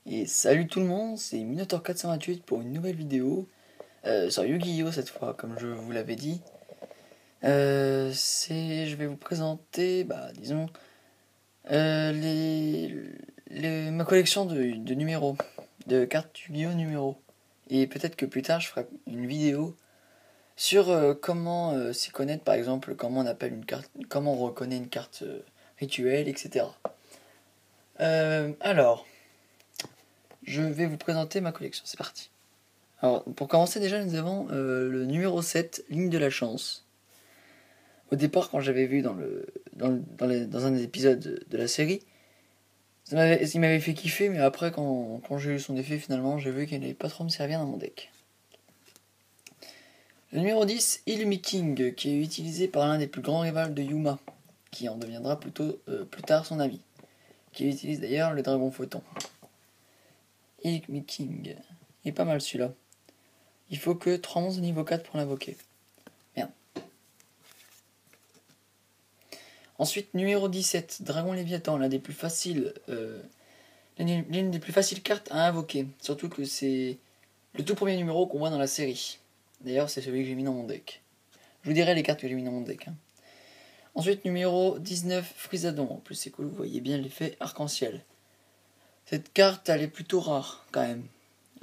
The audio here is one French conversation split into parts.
Et salut tout le monde, c'est Minotaur 428 pour une nouvelle vidéo sur Yu-Gi-Oh cette fois, comme je vous l'avais dit. Je vais vous présenter, disons, ma collection de numéros, de cartes Yu-Gi-Oh numéros. Et peut-être que plus tard je ferai une vidéo sur comment s'y connaître, par exemple, comment on appelle une carte, comment on reconnaît une carte rituelle, etc. Alors, je vais vous présenter ma collection, c'est parti. Alors, pour commencer, déjà, nous avons le numéro 7, Ligne de la Chance. Au départ, quand j'avais vu dans un des épisodes de la série, il m'avait fait kiffer, mais après, quand j'ai eu son effet, finalement, j'ai vu qu'il n'allait pas trop me servir dans mon deck. Le numéro 10, Illumi King, qui est utilisé par l'un des plus grands rivales de Yuma, qui en deviendra plus tard son ami, qui utilise d'ailleurs le Dragon Photon. Illumi King, il est pas mal celui-là. Il faut que 3 monstres de niveau 4 pour l'invoquer. Merde. Ensuite, numéro 17, Dragon Léviathan, l'une des plus faciles cartes à invoquer. Surtout que c'est le tout premier numéro qu'on voit dans la série. D'ailleurs, c'est celui que j'ai mis dans mon deck. Je vous dirai les cartes que j'ai mis dans mon deck. Ensuite, numéro 19, Frisadon. En plus, c'est cool, vous voyez bien l'effet arc-en-ciel. Cette carte, elle est plutôt rare, quand même.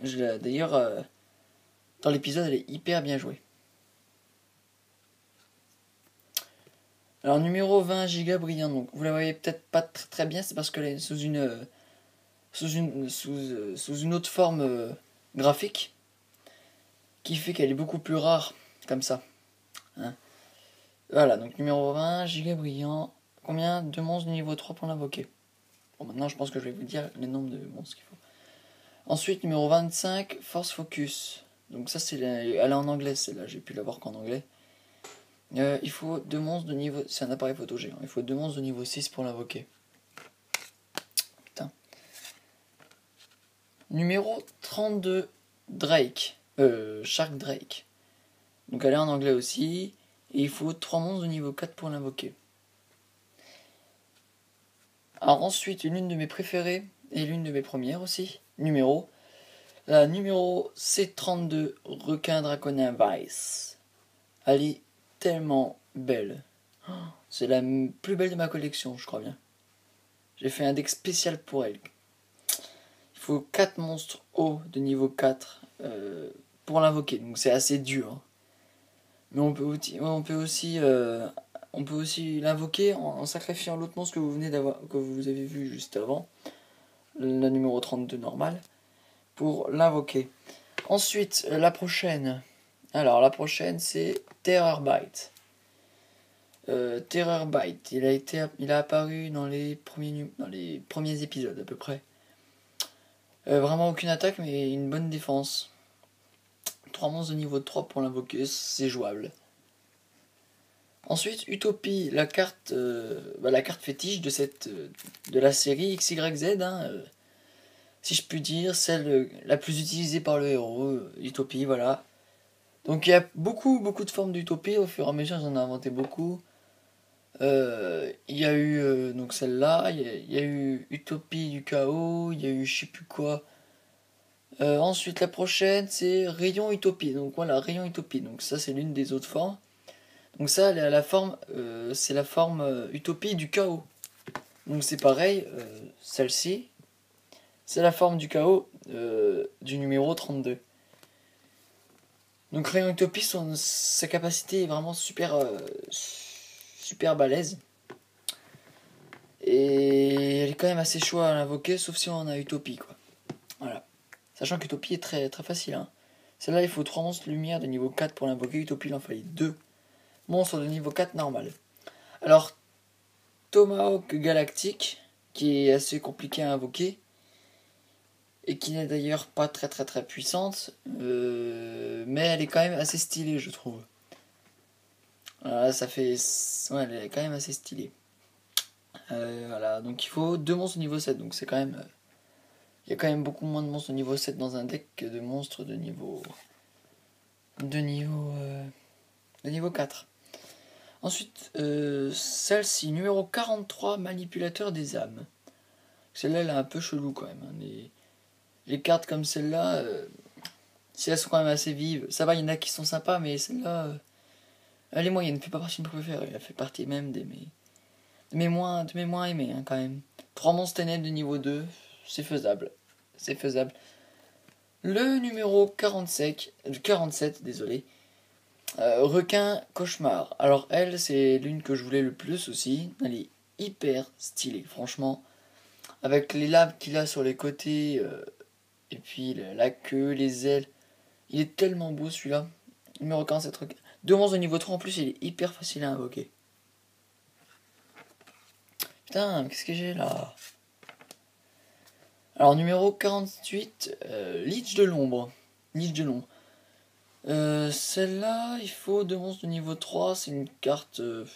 D'ailleurs, dans l'épisode, elle est hyper bien jouée. Alors numéro 20, Giga Brillant, donc vous la voyez peut-être pas très bien, c'est parce qu'elle est sous une autre forme graphique, qui fait qu'elle est beaucoup plus rare, comme ça. Voilà, donc numéro 20, Giga Brillant, combien de monstres de niveau 3 pour l'invoquer? Bon, maintenant je pense que je vais vous dire le nombre de monstres qu'il faut. Ensuite, numéro 25, Force Focus. Donc ça, elle est en anglais, celle-là, j'ai pu la voir qu'en anglais. Il faut 2 monstres de niveau... C'est un appareil photo géant. Il faut 2 monstres de niveau 6 pour l'invoquer. Putain. Numéro 32, Drake. Shark Drake. Donc elle est en anglais aussi. Et il faut 3 monstres de niveau 4 pour l'invoquer. Alors ensuite, l'une de mes préférées, et l'une de mes premières aussi, la numéro C32, Requin Draconien Vice. Elle est tellement belle. C'est la plus belle de ma collection, je crois bien. J'ai fait un deck spécial pour elle. Il faut 4 monstres hauts de niveau 4 pour l'invoquer, donc c'est assez dur. Mais on peut aussi l'invoquer en sacrifiant l'autre monstre que vous avez vu juste avant, la numéro 32 normale, pour l'invoquer. Ensuite, la prochaine. Alors la prochaine c'est Terror Bite. Terror Bite, il a apparu dans les premiers épisodes à peu près. Vraiment aucune attaque mais une bonne défense. 3 monstres de niveau 3 pour l'invoquer, c'est jouable. Ensuite, Utopie, la carte fétiche de la série XYZ, si je puis dire, celle la plus utilisée par le héros, Utopie, voilà. Donc il y a beaucoup de formes d'Utopie, au fur et à mesure j'en ai inventé beaucoup. Il y a eu donc celle-là, il y a eu Utopie du chaos, il y a eu je sais plus quoi. Ensuite la prochaine c'est Rayon Utopie, donc voilà, Rayon Utopie, donc ça c'est l'une des autres formes. Donc ça elle est à la forme, c'est la forme Utopie du chaos. Donc c'est pareil, celle-ci, c'est la forme du chaos du numéro 32. Donc Rayon Utopie, sa capacité est vraiment super balèze. Et elle est quand même assez chouette à l'invoquer, sauf si on a Utopie, quoi. Voilà. Sachant qu'Utopie est très, très facile. Celle-là, il faut 3 monstres de lumière de niveau 4 pour l'invoquer. Utopie, il en fallait 2 monstres de niveau 4 normal. Alors, Tomahawk Galactique, qui est assez compliqué à invoquer, et qui n'est d'ailleurs pas très très très puissante, mais elle est quand même assez stylée, je trouve. Voilà, ça fait... Ouais, elle est quand même assez stylée. Voilà, donc il faut 2 monstres au niveau 7, donc c'est quand même... Il y a quand même beaucoup moins de monstres au niveau 7 dans un deck que de monstres de niveau 4. Ensuite, celle-ci, numéro 43, Manipulateur des âmes. Celle-là, elle est un peu chelou quand même. les cartes comme celle-là, si elles sont quand même assez vives, ça va, il y en a qui sont sympas, mais celle-là, elle est moyenne, ne fait pas partie de mes préférés, elle fait partie même de mes moins aimés, hein, quand même. 3 monstres ténèbres de niveau 2, c'est faisable. C'est faisable. Le numéro 47, désolé. Requin cauchemar. Alors elle, c'est l'une que je voulais le plus aussi. Elle est hyper stylée, franchement. Avec les lames qu'il a sur les côtés, et puis la queue, les ailes. Il est tellement beau celui-là. Numéro 47 requin. 2 monstres de niveau 3 en plus, il est hyper facile à invoquer. Putain, qu'est-ce que j'ai là? Alors numéro 48, Lich de l'ombre. Lich de l'ombre. Celle-là, il faut 2 monstres de niveau 3, c'est une carte... je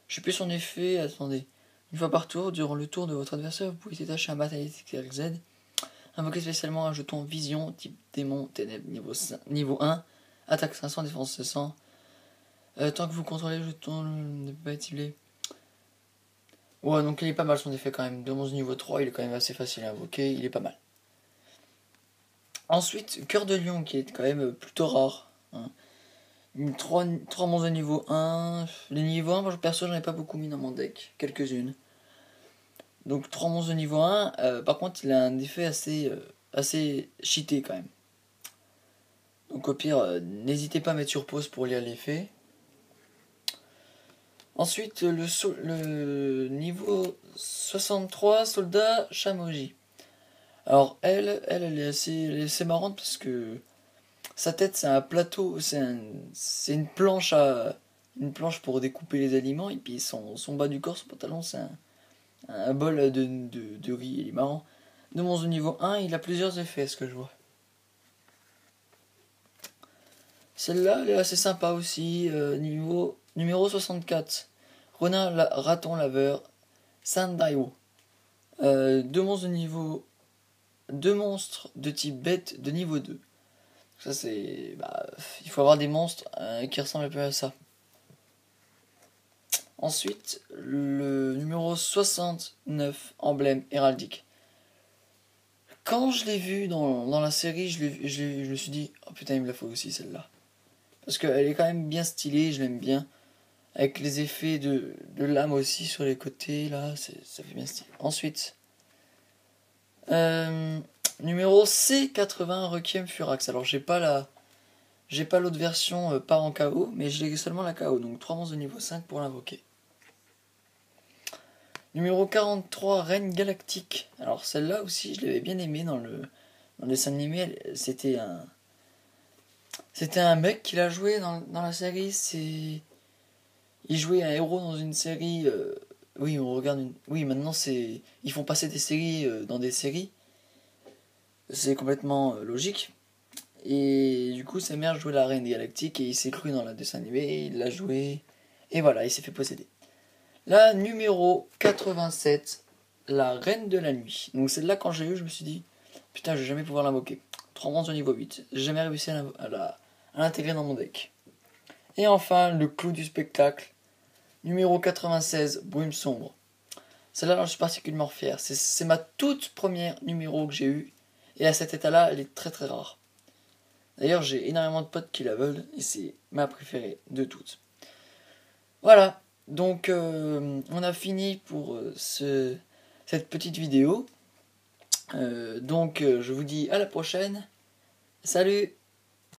sais plus son effet, attendez. Une fois par tour, durant le tour de votre adversaire, vous pouvez détacher un bataillon Z. Invoquer spécialement un jeton vision, type démon, ténèbres, niveau 1. Attaque 500, défense 500. Tant que vous contrôlez le jeton, ne peut pas être ciblé. Ouais, donc il est pas mal son effet quand même. 2 monstres de niveau 3, il est quand même assez facile à invoquer, il est pas mal. Ensuite, Cœur de Lion, qui est quand même plutôt rare. Hein. 3 monstres de niveau 1. Les niveaux 1, moi perso, j'en ai pas beaucoup mis dans mon deck. Quelques-unes. Donc 3 monstres de niveau 1. Par contre, il a un effet assez cheaté quand même. Donc au pire, n'hésitez pas à mettre sur pause pour lire l'effet. Ensuite, le niveau 63, soldat Shamoji. Alors elle est assez marrante parce que sa tête c'est un plateau, c'est une planche pour découper les aliments, et puis son bas du corps, son pantalon, c'est un bol de riz, il est marrant. De monstre de niveau 1, il a plusieurs effets, ce que je vois. Celle-là, elle est assez sympa aussi, numéro 64. Renard raton laveur, Sandaiwo. 2 monstres de type bête de niveau 2. Ça c'est... il faut avoir des monstres qui ressemblent un peu à ça. Ensuite, le numéro 69, emblème héraldique. Quand je l'ai vu dans la série, je me suis dit, oh putain, il me la faut aussi celle-là. Parce qu'elle est quand même bien stylée, je l'aime bien. Avec les effets de lame aussi sur les côtés, là, ça fait bien stylé. Ensuite, numéro C80, Requiem Furax. Alors, j'ai pas l'autre version pas en KO, mais j'ai seulement la KO. Donc 3 monstres de niveau 5 pour l'invoquer. Numéro 43, Reine Galactique. Alors celle-là aussi, je l'avais bien aimée dans le dessin animé. C'était un mec qui l'a joué dans la série. Il jouait un héros dans une série. Oui, on regarde oui, maintenant ils font passer des séries dans des séries. C'est complètement logique. Et du coup, sa mère jouait la Reine Galactique et il s'est cru dans la dessin animé, il l'a joué. Et voilà, il s'est fait posséder. La numéro 87, la Reine de la Nuit. Donc celle-là, quand j'ai eu, je me suis dit, putain, je vais jamais pouvoir l'invoquer. 3 monstres au niveau 8. J'ai jamais réussi à l'intégrer dans mon deck. Et enfin, le clou du spectacle. Numéro 96, Brume Sombre. Celle-là, j'en suis particulièrement fier. C'est ma toute première numéro que j'ai eue. Et à cet état-là, elle est très très rare. D'ailleurs, j'ai énormément de potes qui la veulent. Et c'est ma préférée de toutes. Voilà. Donc, on a fini pour cette petite vidéo. Je vous dis à la prochaine. Salut!